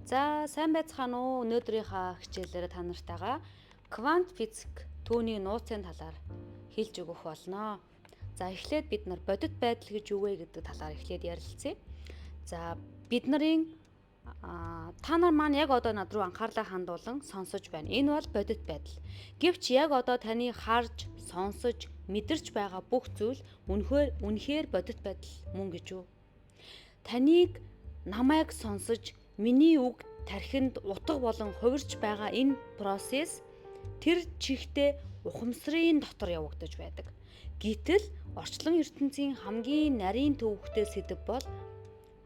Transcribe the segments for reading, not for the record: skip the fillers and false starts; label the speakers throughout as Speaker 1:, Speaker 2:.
Speaker 1: За сайн байцгаана уу? Өнөөдрийнхаа хичээлээр та нартайгаа квант физик түүний нууцын талаар хэлж өгөх болно. За эхлээд бид нар бодит байдал гэж юу вэ гэдэг талаар эхлээд ярилцъя. За бид нарын та нар маань яг одоо над руу анхаарлаа хандуулан сонсож байна. Энэ бол бодит байдал. Гэвч яг одоо таны харж, сонсож, мэдэрч байгаа бүх зүйл үнэхээр бодит байдал мөн гэж үү? Таныг намайг сонсож миний үг тархинд утга болон хувирч байгаа энэ процесс тэр чихтэй ухамсарын дотор явагдаж байдаг. Гэтэл орчлон ертөнцийн хамгийн нарийн төвөгтэй сэдэв бол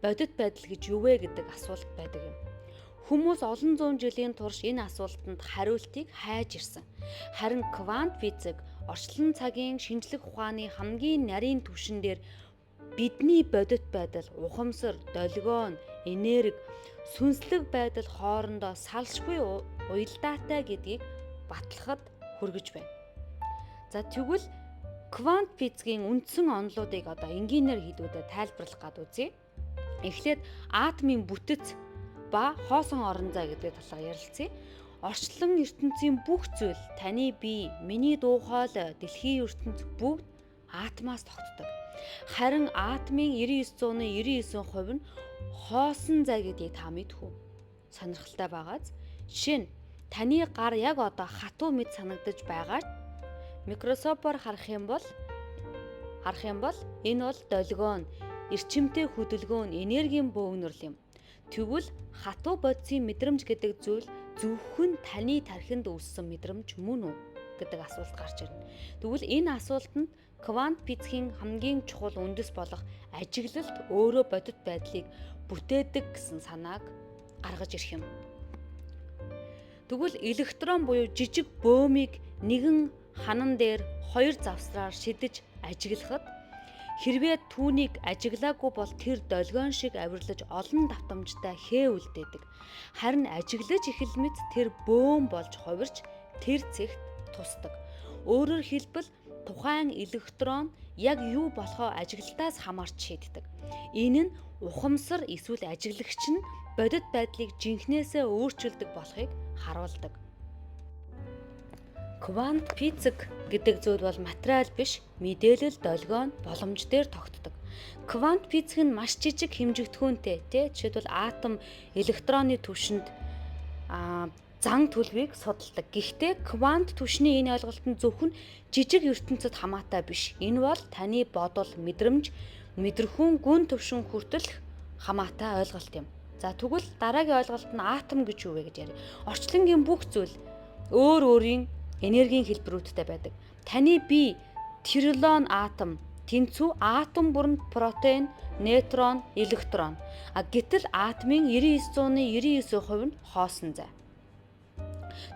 Speaker 1: бодит байдал гэж юу вэ гэдэг асуулт байдаг юм. Хүмүүс олон зуун жилийн турш энэ асуултанд хариултыг хайж ирсэн. Харин квант физик орчлон цагийн шинжлэх ухааны хамгийн нарийн түвшин дээр бидний бодит байдал, ухамсар, долгион, энерги, сүнслэг байдал хоорондоо салшгүй уялдаатай гэдгийг батлахад хүргэж байна. За тэгвэл квант физикийн үндсэн онолуудыг одоо энгийнээр хэлбэлээр тайлбарлах гад үзье. Эхлээд атомын бүтэц ба хоосон орон зай гэдэг талаар ярилцъя. Орчлон ертөнцийн бүх зүйл, таны бие, миний дуу хоолой, дэлхийн ертөнц бүгд атомоос тогтдог. Харин атомын 99.99% нь хоосон зай гэдгийг та мэдэх үү? Сонирхолтой байгааз. Жишээ нь таны гар яг одоо хатуу мэд санагдаж байгаа. Микроскопоор харах юм бол энэ бол долгион, эрчимтэй хөдөлгөөн, энергийн бөөгнөрл юм. Тэгвэл хатуу бодисын мэдрэмж гэдэг зүйл зөвхөн таны тархинд үүссэн мэдрэмж мөн үү гэдэг асуулт гарч ирнэ. Тэгвэл энэ асуултанд квант физикийн хамгийн чухал үндэс болох ажиглалт өөрөө бодит байдлыг бүтээдэг гэсэн санааг гаргаж ирэх юм. Тэгвэл электрон буюу жижиг бөөмийг нэгэн ханан дээр хоёр завсраар шидэж ажиглахад хэрвээ түүнийг ажиглаагүй бол тэр долгион шиг авирлаж олон давтамжтай хээ үлдээдэг. Харин ажиглаж эхэлмэд тэр бөөм болж хувирч тэр цэгт тусдаг. Өөрөөр хэлбэл тухайн электрон яг юу болохоо ажиглалтаас хамаарч шийддэг. Энэ нь ухамсар эсвэл ажиглагч нь бодит байдлыг жинхнээсээ өөрчилдөг болохыг харуулдаг. Квант физик гэдэг зүйл бол материал биш, мэдээлэл, долгион, боломж дээр тогтдог. Квант физик нь маш жижиг хэмжигдэхүүнтэй, жишээлбэл атом электроны түвшинд зан төлөвийг судалдаг. Гэхдээ квант түвшний энэ ойлголт нь зөвхөн жижиг ертөнцид хамаатай биш. Энэ бол таны бодол, мэдрэмж, мэдрхүүн гүн түвшин хүртэл хамаатай ойлголт юм. За тэгвэл дараагийн ойлголт нь атом гэж юу вэ гэж ярив. Орчлонгийн бүх зүйл өөр өөрийн энергийн хэлбэрүүдтэй байдаг. Таны бие триллион атом, тэнцүү атом бүрэн протеин, нейтрон, электрон. Гэтэл атомын 99.99% нь хоосон зай.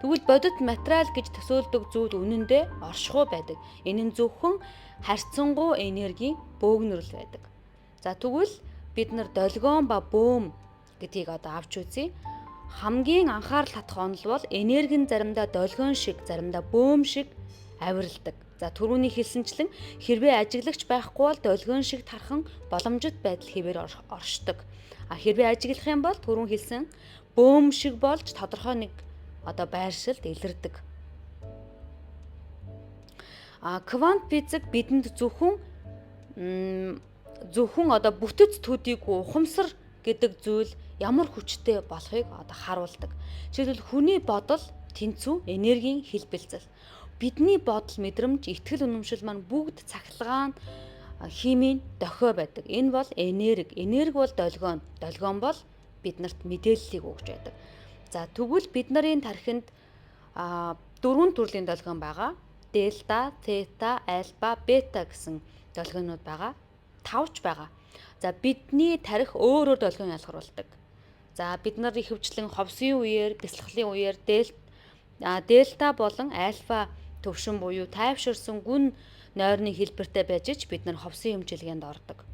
Speaker 1: Тэгвэл бодит материал гэж төсөөлдөг зүйл үнэндээ оршихуй байдаг. Энэ нь зөвхөн харьцангуй энергийн бөөгнөрл байдаг. За тэгвэл бид нар долгион ба бөөм гэдгийг одоо авч үзье. Хамгийн анхаарал татах онол бол энерги нь заримдаа долгион шиг, заримдаа бөөм шиг авиралдаг. За түрүүний хэлсэнчлэн хэрвээ ажиглагч байхгүй бол долгион шиг тархан боломжит байдал хэвээр оршдог. Хэрвээ ажиглах юм бол түрүүн хэлсэн бөөм шиг болж тодорхой нэг байршилд илэрдэг. Квант физик бидэнд зөвхөн бүтэц төдийгүй ухамсар гэдэг зүйл ямар хүчтэй болохыг харуулдаг. Жишээлбэл хүний бодол, тэнцүү, энергийн хэлбэлцэл. Бидний бодол, мэдрэмж, итгэл үнэмшил маань бүгд цахилгаан химийн дохио байдаг. Энэ бол энерги. Энерги бол долгион. Долгион бол биднэрт мэдээллийг өгж байдаг. За тэгвэл бид нарын тархинд 4 төрлийн долгион байгаа. Дельта, тета, альфа, бета гэсэн долгионууд байгаа. 5 ч байгаа. За бидний тарих өөр долгион ялгаруулдаг. За бид нар ихэвчлэн ховсын үеэр, бясалгалын үеэр дельта болон альфа төвшин буюу тайвширсан гүн нойрны хэлбэртэй байж ч бид нар ховсын хэмжээлгээнд ордог.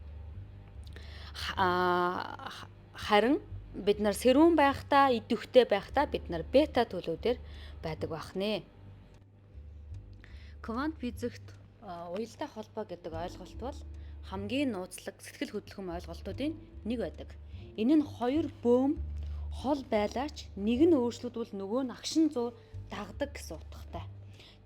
Speaker 1: Харин бид нар сэрүүн байхдаа, идэвхтэй байхдаа бид нар бета төлөвдөр байдаг бахнэ. Квант физикт уялдаа холбоо гэдэг ойлголт бол хамгийн нууцлаг сэтгэл хөдлөм ойлголтуудын нэг байдаг. Энэ нь хоёр бөөм Хол байлаач нэг нь өөрчлөгдвөл нөгөө нь агшин зур дагдаг гэсэн утгатай.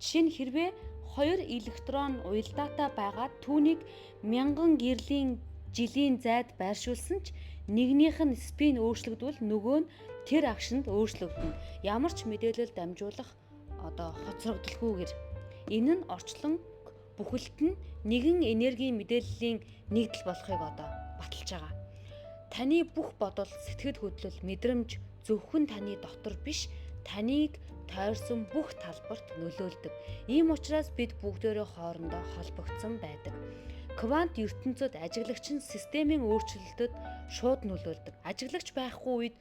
Speaker 1: Жишээ нь хэрвээ 2 электрон уялдаатай байгаад түүнийг 1000 жилийн зайд байршуулсан ч нэгнийх нь спин өөрчлөгдвөл нөгөө нь тэр агшинд өөрчлөгдөнө. Ямар ч мэдээлэл дамжуулах хоцрогдолгүйгээр. Энэ нь орчлон бүхэлд нь нэгэн энергийн мэдээллийн нэгдэл болохыг баталж байгаа. Таны бүх бодол, сэтгэл хөдлөл, мэдрэмж зөвхөн таны дотор биш, таныг тойрсон бүх талбарт нөлөөлдөг. Ийм учраас бид бүгдээрээ хоорондоо холбогдсон байдаг. Квант ертөнцид ажиглагч нь системийн өөрчлөлтөд шууд нөлөөлдөг. Ажиглагч байхгүй үед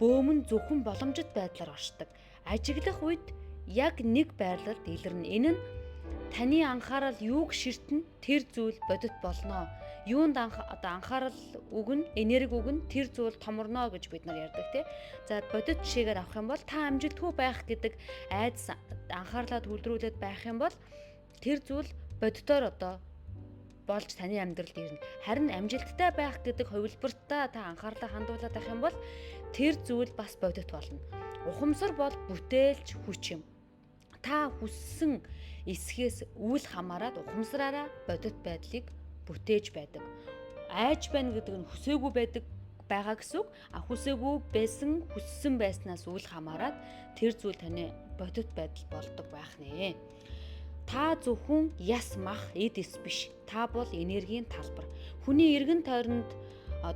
Speaker 1: бөөм нь зөвхөн боломжит байдлаар оршдог. Ажиглах үед яг нэг байрлалд илэрнэ. Энэ нь таны анхаарал юуг ширтэн тэр зүйл бодит болно. Юунд анхаарал өгнө, энерги өгнө, тэр зүйл томорно гэж бид нар ярьдаг тий. За бодит жишээгээр авах юм бол та амжилтгүй байх гэдэг айдас анхаарлаа төвлөрүүлээд байх юм бол тэр зүйл бодитоор болж таны амьдралд ирнэ. Харин амжилттай байх гэдэг хувилбартаа та анхаарлаа хандуулаад байх юм бол тэр зүйл бас бодит болно. Ухамсар бол бүтээлч хүч юм. Та хүссэн эсхээс үйл хамааран ухамсараараа бодит байдлыг бүтээж байдаг. Айж байна гэдэг нь хүсээгүй байгаа гэсэн үг. Хүсээгүй байсан, хүссэн байснаас үйл хамааран тэр зүйл таны бодит байдал болдог байх нэ. Та зөвхөн яс мах эд эс биш. Та бол энергийн талбар. Хүний эргэн тойронд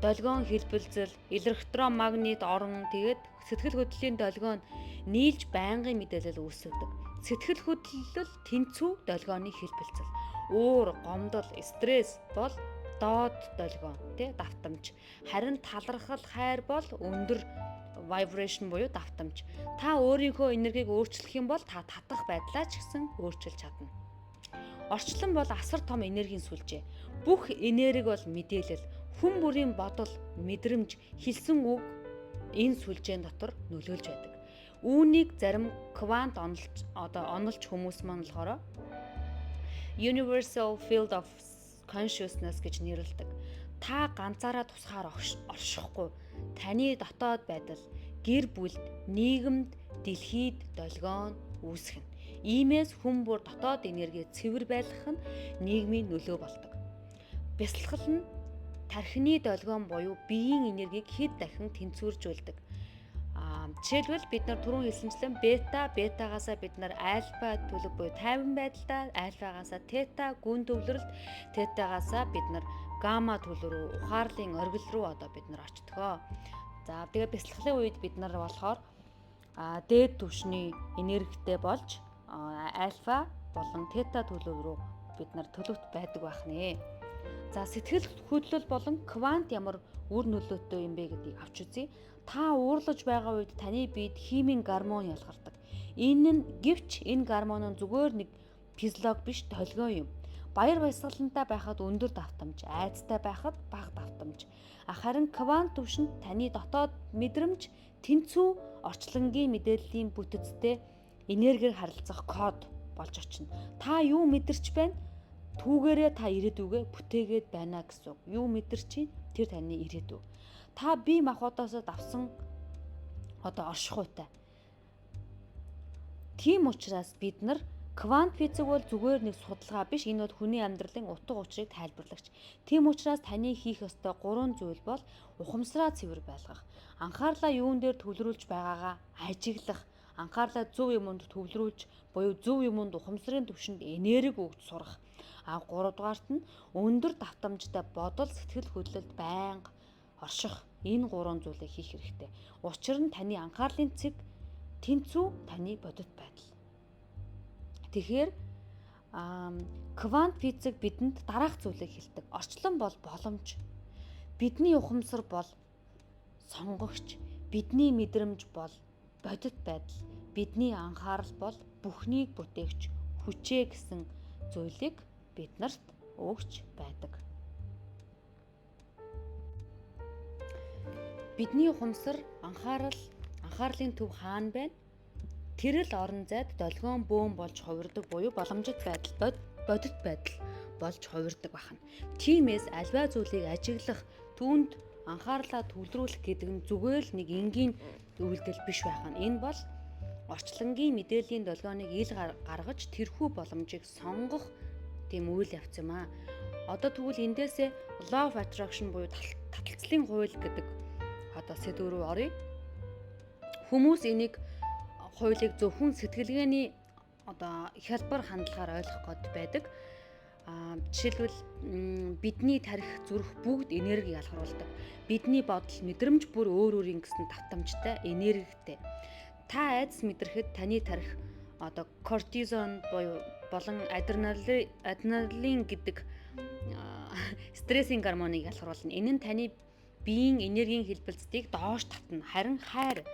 Speaker 1: долгион хэлбэлзэл, электрон, магнит, орон тэгээд сэтгэл хөдлөлийн долгион нийлж байнгын мэдээлэл үүсгэдэг. Сэтгэл хөдлөл тэнцүү долгионы хэлбэлзэл. Уур, гомдол, стресс бол доод долгион, давтамж. Харин талархал, хайр бол өндөр vibration буюу давтамж. Та өөрийнхөө энергийг өөрчлөх юм бол та татах байдлаа ч гэсэн өөрчилж чадна. Орчлон бол асар том энергийн сүлжээ. Бүх энерги бол мэдээлэл. Хүн бүрийн бодол, мэдрэмж, хэлсэн үг энэ сүлжээн дотор нөлөөлж байдаг. Үүнийг зарим квант онолч хүмүүс маань болохоор Universal Field of Consciousness гэж нэрлэдэг. Та ганцаараа тусгаар оршихгүй. Таны дотоод байдал, гэр бүлд, нийгэмд, дэлхийд долгион үүсгэн. Иймээс хүн бүр дотоод энерги цэвэр байлгах нь нийгмийн нөлөө болдог. Бясалгал нь тархины долгион буюу биеийн энергийг хэд дахин тэнцвэржүүлдэг. Жишээлбэл бид нар түрүүн хэлсэнчлэн бетагаасаа бид нар альфа төлөв буюу тайван байдалтай, альфагаасаа тета гүн төвлөрөлт, тетагаасаа бид нар гамма төлөв рүү, ухаарлын оргил руу бид нар очтгоо. За тэгээ бясалгалын үед бид нар болохоор дээд түвшний энергитэй болж альфа болон тета төлөв рүү бид нар төлөвт байдаг байх нэ. За сэтгэл хөдлөл болон квант ямар үр нөлөөтэй юм бэ гэдгийг авч үзье. Та уурлаж байгаа үед таны биед химийн гормон ялгардаг. Энэ гормон нь зүгээр нэг физиолог биш, долгион юм. Баяр баясгалантай байхад өндөр давтамж, айцтай байхад бага давтамж. Харин квант түвшинд таны дотоод мэдрэмж тэнцүү орчлонгийн мэдээллийн бүтэцтэй энергиэр харилцах код болж очино. Та юу мэдэрч байна? Түүгээрээ та ирээдүгээ бүтээгээд байна гэсэн үг. Юу мэдэрч тэр таны ирээдүй. Та бие махбодоос давсан оршихуйтай. Тийм учраас бид нар квант физик бол зүгээр нэг судалгаа биш, энэ бол хүний амьдралын утга учирыг тайлбарлагч. Тийм учраас таны хийх ёстой 3 зүйл бол ухамсараа цэвэр байлгах, анхаарлаа юун дээр төвлөрүүлж байгаагаа ажиглах, анхаарлаа зөв юмд төвлөрүүлж буюу зөв юмд ухамсарын түвшинд энерги өгч сурах. 3 дугаарт нь өндөр давтамжтай бодол, сэтгэл хөдлөлд байнга орших. Энэ 3 зүйлийг хийх хэрэгтэй. Учир нь таны анхаарлын цэг тэнцүү, таны бодит байдал. Тэгэхээр квант физик бидэнд дараах зүйлийг хэлдэг. Орчлон бол боломж. Бидний ухамсар бол сонгогч. Бидний мэдрэмж бол бодит байдал. Бидний анхаарал бол бүхнийг бүтээгч хүчээ гэсэн зүйлийг биднэрт өгч байдаг. Бидний ухамсар, анхаарлын төв хаана байна? Тэрэл орон зайд долгион бөөм болж хувирдаг буюу боломжит байдал, бодит байдал болж хувирдаг байна. Тиймээс альва зүйлийг ажиглах, түүнд анхаарлаа төвлөрүүлэх гэдэг нь зүгээр л нэг энгийн үйлдэл биш байх нь. Энэ бол орчлонгийн мэдээллийн долгионыг ил гаргаж тэрхүү боломжийг сонгох тийм үйл явц юм аа. Одоо тэгвэл эндээсээ law of attraction буюу таталцлын хууль гэдэг одоо сэдв рүү оръё. Хүмүүс энийг хуулийг зөвхөн сэтгэлгээний одоо хялбар хандлагаар ойлгох гээд байдаг. Жишээлбэл бидний тарих зүрх бүгд энерги ялгаруулдаг. Бидний бодол мэдрэмж бүр өөр өөрийн гэсэн давтамжтай, энергитэй. Та айдас мэдрэхэд таны тарих одоо кортизон буюу болон адреналин гэдэг стрессийн гормоныг ялгаруулна. Энэ нь таны биеийн энергийн хэлбэлцдийг доош татна. Харин хайр,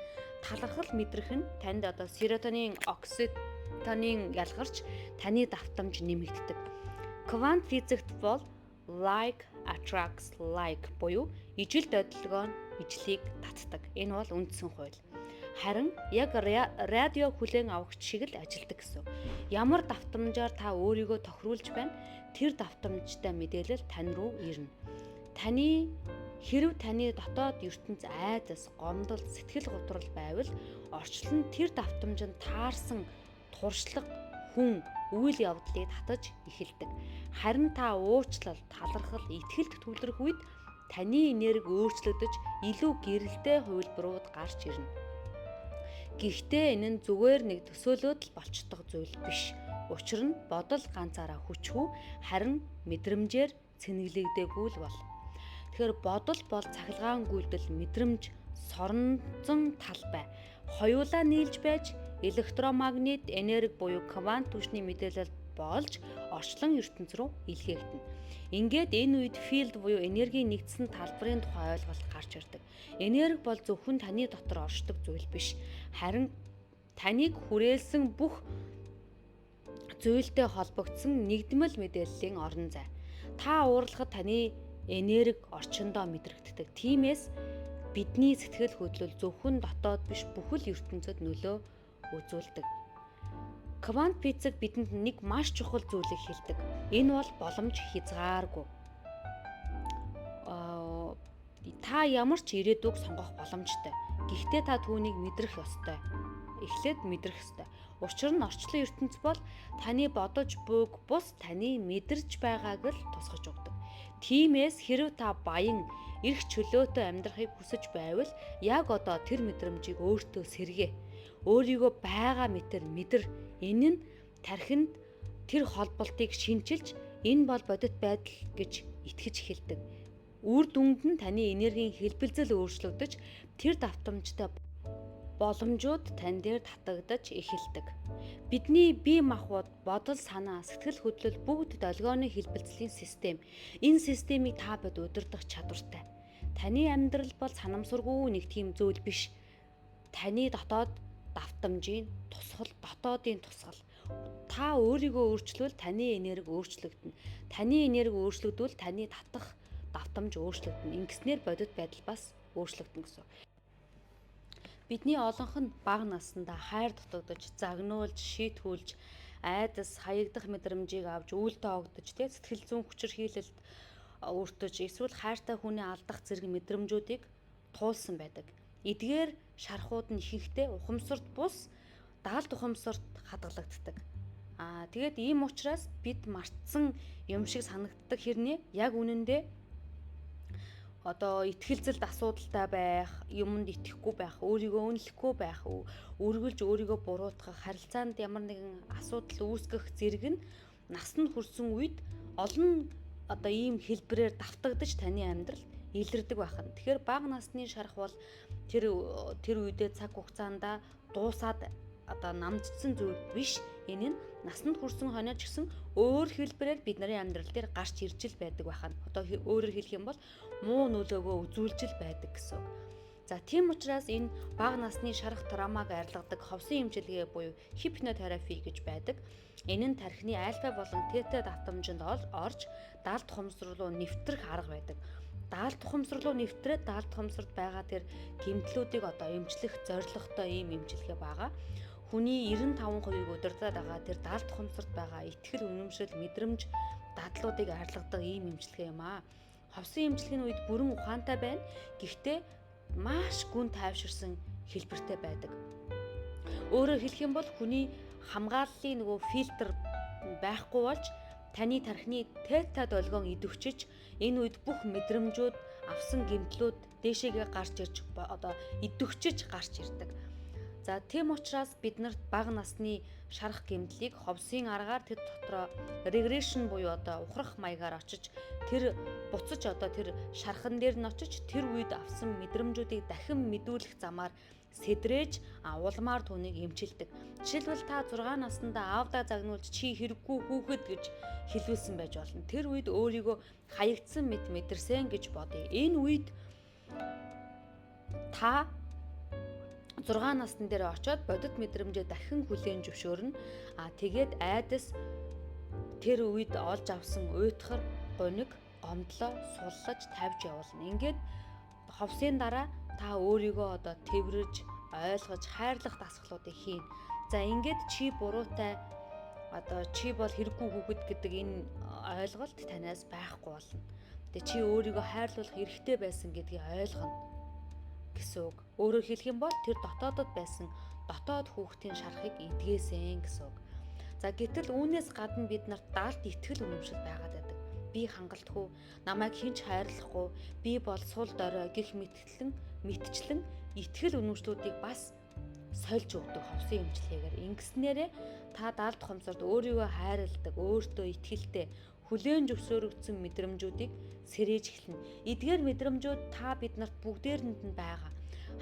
Speaker 1: талархал мэдрэх нь танд одоо серотонин, окситонин ялгарч таны давтамж нэмэгддэг. Квант физикт бол like attracts like буюу ижил додлогоо нь ижлийг татдаг. Энэ бол үндсэн хууль. Харин яг радио хүлээн авахч шиг л ажилдаг гэсэн. Ямар давтамжаар та өөрийгөө тохируулж байна, тэр давтамжтай мэдээлэл тань руу ирнэ. Хэрэв таны дотоод ертөнц айдас, гомдол, сэтгэл готрол байвал орчлон тэр давтамжинд таарсан туршлага, хүн, үйл явдлыг татаж эхэлдэг. Харин та уучлал, талархал, итгэлд төвлөрөх үед таны энерги өөрчлөгдөж илүү гэрэлтэй хувилбарууд гарч ирнэ. Гэхдээ энэ нь зүгээр нэг төсөөлөд л болцдог зүйл биш. Учир нь бодол ганцаараа хүчгүй, харин мэдрэмжээр цэнэглэгдээгүй л бол. Тэгэхээр бодол бол цахилгаан гүйдэл, мэдрэмж, соронзон талбай. Хоёулаа нийлж байж электромагнит энерги буюу квант түвшний мэдээлэл болж орчлон ертөнц рүү илгээгдэнэ. Ингээд энэ үед филд буюу энергийн нэгдсэн талбарын тухай ойлголт гарч ирдэг. Энерги бол зөвхөн таны дотор оршдог зүйл биш. Харин таныг хүрээлсэн бүх зүйлтэй холбогдсон нэгдмэл мэдээллийн орон зай. Та уурлахад таны энерги орчиндоо мэдрэгддэг. Тиймээс бидний сэтгэл хөдлөл зөвхөн дотоод биш бүхэл ертөнцөд нөлөө үзүүлдэг. Квант физик бидэнд нэг маш чухал зүйлийг хэлдэг. Энэ бол боломж хязгааргүй. Та ямар ч ирээдүг сонгох боломжтой. Гэхдээ та түүнийг мэдрэх ёстой. Эхлээд мэдрэх ёстой. Учир нь орчлон ертөнц бол таны бодож буйг бус таны мэдэрч байгааг л тусгаж өгдөг. Тиймээс хэрэв та баян, эрх чөлөөтэй амьдрахыг хүсэж байвал яг одоо тэр мэдрэмжийг өөртөө сэргээ. Өөрийгөө байгаа мэдэр. Энэ нь тархинд тэр холболтыг шинчилж энэ бол бодит байдал гэж итгэж эхэлдэг. Үр дүнд нь таны энергийн хэлбэлзэл өөрчлөгдөж тэр давтамжтай боломжууд тань дээр татагдаж эхэлдэг. Бидний бие махбод, бодол, санаа, сэтгэл хөдлөл бүгд долгионы хэлбэлцлийн систем. Энэ системийг та бид удирдах чадвартай. Таны амьдрал бол санамсаргүй нэг тийм зүйл биш. Таны дотоод давтамжийн дотоодын тусгал. Та өөрийгөө өөрчлөвөл таны энерги өөрчлөгдөнө. Таны энерги өөрчлөгдвөл таны татах давтамж өөрчлөгдөнө. Ингэснээр бодит байдал бас өөрчлөгдөнө гэсэн. Бидний олонх нь бага наснда хайр дутагдаж, загнуулж, шийтгүүлж, айдас, хаягдах мэдрэмжийг авч, үйлдэл огдож, сэтгэл зүйн хүчирхийлэлд өртөж, эсвэл хайртай хүнээ алдах зэрэг мэдрэмжүүдийг туулсан байдаг. Эдгээр шархууд нь ихэнхдээ ухамсарт бус, даалд ухамсарт хадгалагддаг. Тэгээд ийм учраас бид мартсан юм шиг санагддаг хэрнээ яг үнэндээ одоо итгэлзэлд асуудалтай байх, юмд итгэхгүй байх, өөрийгөө үнэлэхгүй байх, үргэлж өөрийгөө буруутгах, харилцаанд ямар нэгэн асуудал үүсгэх зэрэг нь насанд хүрсэн үед олон одоо ийм хэлбэрээр давтагдаж таны амьдрал илэрдэг байна. Тэгэхээр бага насны шарах бол тэр үедээ цаг хугацаанд дуусаад одоо намждсан зүйл биш. Энэ нь насанд хүрсэн хойно ч гэсэн өөр хэлбэрээр бидний амьдрал дээр гарч ирж л байдаг байна. Одоо өөрөөр хэлэх юм бол муу нөлөөгөө үзүүлж л байдаг гэсэн. За тийм учраас энэ бага насны шарах травмаг арилгадаг ховсын эмчилгээ буюу хипнотерапи гэж байдаг. Энэ нь тархины альфа болон тета давтамжинд орж даалд ухамсар руу нэвтрэх арга байдаг. Даалд ухамсар руу нэвтрээд даалд ухамсарт байгаа тэр гэмтлүүдийг одоо эмчлэх зорилготой ийм эмчилгээ байгаа. Хүний 95%-ийг удирдах байгаа тэр даалд ухамсарт байгаа итгэл, үнэмшил, мэдрэмж дадлуудыг арилгадаг ийм эмчилгээ юм аа. Ховсын эмчилгээний үед бүрэн ухаантай байна. Гэхдээ маш гүн тайвширсан хэлбэртэй байдаг. Өөрөөр хэлэх юм бол хүний хамгааллын нөгөө фильтр байхгүй болж таны тархины тета долгион идэвхжиж энэ үед бүх мэдрэмжүүд, авсан гэмтлүүд дээшээгээ гарч ирж идэвхжиж гарч ирдэг. За тийм учраас биднэрт бага насны шарах гэмтлийг ховсын аргаар тэр дотроо регрессион буюу ухрах маягаар очиж тэр буцаж тэр шархан дээр нь очиж тэр үед авсан мэдрэмжүүдийг дахин мэдүүлэх замаар сэдрээж улмаар түүнийг эмчилдэг. Жишээлбэл та 6 наснда аавдаа загнуулж чи хэрэггүй хүүхэд гэж хэлүүлсэн байж болно. Тэр үед өөрийгөө хаягдсан мэт мэдэрсэн гэж бодъё. Энэ үед та 6 насны дээр очиод бодит мэдрэмжээ дахин хүлээн зөвшөөрнө. Тэгээд айдас тэр үед олж авсан уйтгар, гуниг, гомдлоо суллаж тавьж явуулна. Ингээд ховсын дараа та өөрийгөө тэрвэрж, ойлгож, хайрлах дасгалуудыг хийн. За ингээд чи буруутай чи бол хэрэггүй хүүхэд гэдэг энэ ойлголт танаас байхгүй болно. Тэгээ чи өөрийгөө хайрлуулах эрхтэй байсан гэдгийг ойлгоно гэсэн үг. Өөрөөр хэлэх юм бол тэр дотоодод байсан дотоод хүүхдийн шарахыг эдгээсэн гэсэн үг. За гэтэл үүнээс гадна бид нарт даалт итгэл үнэмшил байгаад байдаг. Би хангалтгүй, намайг хинч хайрлахгүй, би бол сул дорой гэх мэтчлэн итгэл үнэмшлүүдийг бас сольж өгдөг ховсын эмчилгээгээр. Ингэснээрээ та даалт хомсорд өөрийгөө хайрладаг, өөртөө итгэлтэй, хүлээн зөвшөөрөгдсөн мэдрэмжүүдийг сэрээж эхэлнэ. Эдгээр мэдрэмжүүд та биднэрт бүгдээрэнд нь байгаа.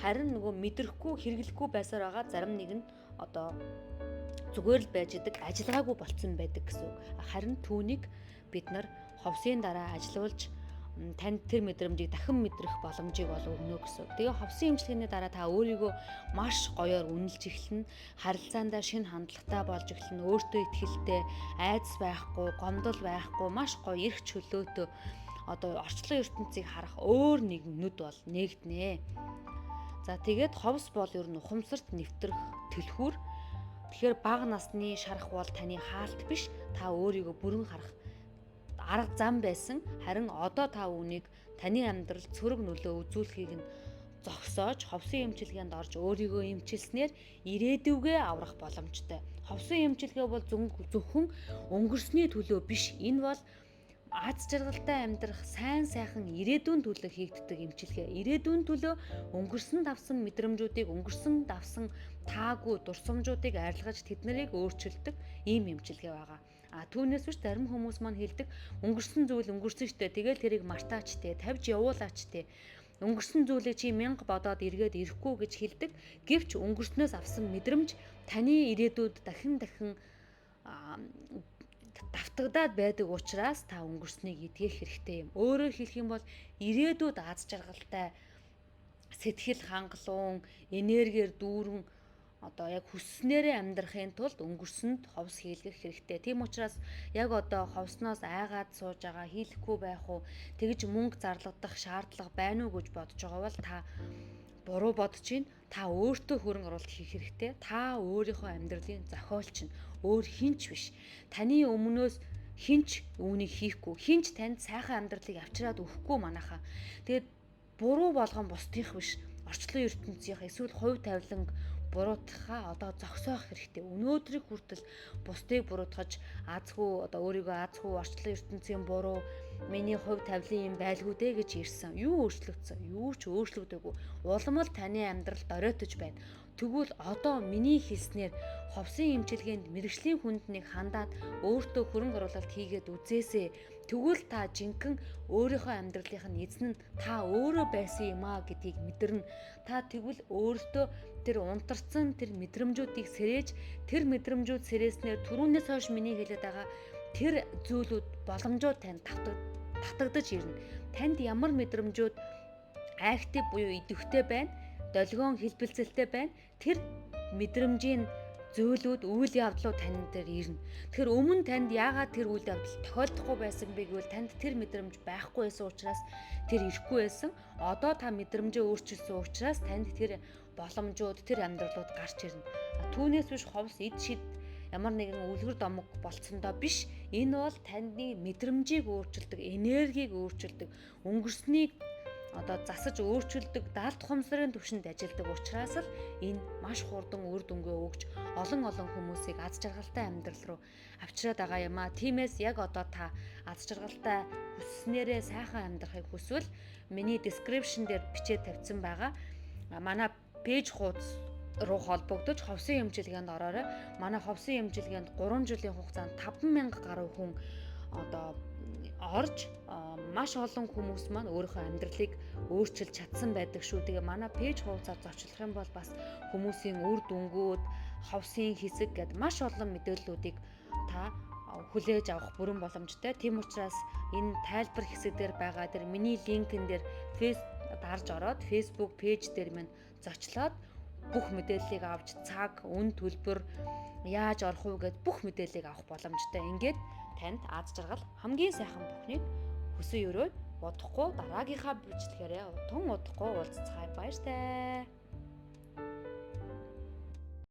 Speaker 1: Харин нөгөө мэдрэхгүй, хэрэглэхгүй байсаар байгаа зарим нэг нь зүгээр л байж идэг, ажиллагаагүй болцсон байдаг гэсэн үг. Харин түүнийг бид нар ховсын дараа ажилуулж танд тэр мэдрэмжийг дахин мэдрэх боломжийг өгнө гэсэн. Тэгээ ховсын эмчилгээний дараа та өөрийгөө маш гоёор үнэлж эхэлнэ. Харилцаандаа шинэ хандлагатай болж эхэлнэ. Өөртөө итгэлтэй, айдас байхгүй, гомдол байхгүй, маш гоё эрх чөлөөтэй орчлон ертөнцийг харах өөр нэг нүд бол нээгднэ. За тэгээд ховс бол ер нь ухамсарт нэвтрэх төлхүүр. Тэгэхээр бага насны шарах бол таны хаалт биш, та өөрийгөө бүрэн харах арга зам байсан. Харин одоо та үүнийг таны амьдрал цөрөг нөлөө үзүүлэхийг нь зогсоож ховсын эмчилгээнд орж өөрийгөө эмчилснээр ирээдүгээ аврах боломжтой. Ховсын эмчилгээ бол зөвхөн өнгөрсний төлөө биш. Энэ бол аз жаргалтай амьдрах сайн сайхан ирээдүйн төлөө хийгддэг эмчилгээ. Ирээдүйн төлөө өнгөрсөнд авсан мэдрэмжүүдийг, өнгөрсөнд авсан таагүй дурсамжуудыг арилгаж тэднийг өөрчилдөг ийм эмчилгээ байгаа. Түүнээс биш зарим хүмүүс маань хэлдэг өнгөрсөн зүйл өнгөрсөн штэ, тэгэл тэрийг мартаач те, тавьж явуулаач те. Өнгөрсөн зүйлээ чи 1000 бодоод эргээд ирэхгүй гэж хэлдэг. Гэвч өнгөрснөөс авсан мэдрэмж таны ирээдүйд дахин давтагдаад байдаг учраас та өнгөрснийг эдгэх хэрэгтэй юм. Өөрөөр хэлэх юм бол ирээдүйд аз жаргалтай, сэтгэл хангалуун, энергиэр дүүрэн яг хүсснээрээ амьдрахын тулд өнгөрсөнд ховс хийлгэх хэрэгтэй. Тийм учраас яг ховсноос айгаад сууж байгаа, хийлэхгүй байх уу, тэгж мөнгө зарлагдах шаардлага байна уу гэж бодож байгаа бол та буруу бодож байна. Та өөртөө хөрөнгө оруулалт хийх хэрэгтэй. Та өөрийнхөө амьдралын зохиолч нь, өөр хинч биш. Таны өмнөөс хинч үүнийг хийхгүй, хинч танд сайхан амьдралыг авчираад өгөхгүй манайхаа. Тэгээд буруу болгон бусдынх биш. Орчлон ертөнцийн эсвэл хувь тавилан буруутгахаа зогсоох хэрэгтэй. Өнөөдрийг хүртэл бусдыг буруутгаж азгүй өөрийгөө азгүй орчлон ертөнцийн буруу миний хувь тавилан юм байлгүй дээ гэж ирсэн. Юу өөрчлөгдсөн? Юу ч өөрчлөгдөөгүй. Улам л таны амьдрал доройтож байна. Тэгвэл миний хэлснээр ховсын эмчилгээнд мэрэгжлийн хүнднийг хандаад өөртөө хөрөнгө оруулалт хийгээд үзээсэй. Тэгвэл та жинхэнэ өөрийнхөө амьдралынх нь эзэн нь та өөрөө байсан юм аа гэдгийг мэдэрнэ. Та тэгвэл өөртөө тэр унтарсан тэр мэдрэмжүүдийг сэрээж, тэр мэдрэмжүүд сэрээснээр түрүүнээс хойш миний хэлээд байгаа тэр зүйлүүд боломжууд танд татагдаж ирнэ. Танд ямар мэдрэмжүүд актив буюу идэвхтэй байна, долгион хэлбэлцэлтэй байна. Тэр мэдрэмжийн зөөлүүд үйл явдлууд тань дээр ирнэ. Тэгэхээр өмнө танд яагаад тэр үйл явдал тохиолдохгүй байсан бэ гэвэл танд тэр мэдрэмж байхгүй байсан учраас тэр ирэхгүй байсан. Одоо та мэдрэмжээ өөрчилсөн учраас танд тэр боломжууд, тэр амьдралууд гарч ирнэ. Түүнээс биш ховс эд шид ямар нэгэн үлгэр домог болцсондоо биш. Энэ бол таны мэдрэмжийг өөрчилдөг, энергийг өөрчилдөг, өнгөрснийг засаж өөрчилдөг, даалт ухамсарын түвшинд ажилладаг учраас л энэ маш хурдан үр дүнгээ өгч олон хүмүүсийг аз жаргалтай амьдрал руу авчираад байгаа юм а. Тиймээс яг одоо та аз жаргалтай хүсснээрээ сайхан амьдрахыг хүсвэл миний description дээр бичээд тавьсан байгаа. Манай пэйж хуудас руу холбогдож ховсын эмчилгээнд ороорой. Манай ховсын эмчилгээнд 3 жилийн хугацаанд 5,000 гаруй хүн орж маш олон хүмүүс маань өөрийнхөө амьдралыг өөрчилж чадсан байдаг шүү. Тэгээ манай пэйж хуудасаар зочлох юм бол бас хүмүүсийн үр дүнгууд, ховсын хэсэг гэд маш олон мэдээллүүдийг та хүлээж авах бүрэн боломжтой. Тийм учраас энэ тайлбар хэсэг дээр байгаа тэр миний линкэн дээр дарж ороод Facebook пэйж дээр минь зочлоод бүх мэдээллийг авч цаг, үн төлбөр яаж орох уу гэд бүх мэдээллийг авах боломжтой. Ингээд танд аз жаргал хамгийн сайхан бүхнийг хүсэн өрөө удахгүй дараагийнхаа бичлэгээрээ удахгүй уулзцгаая. Баяртай.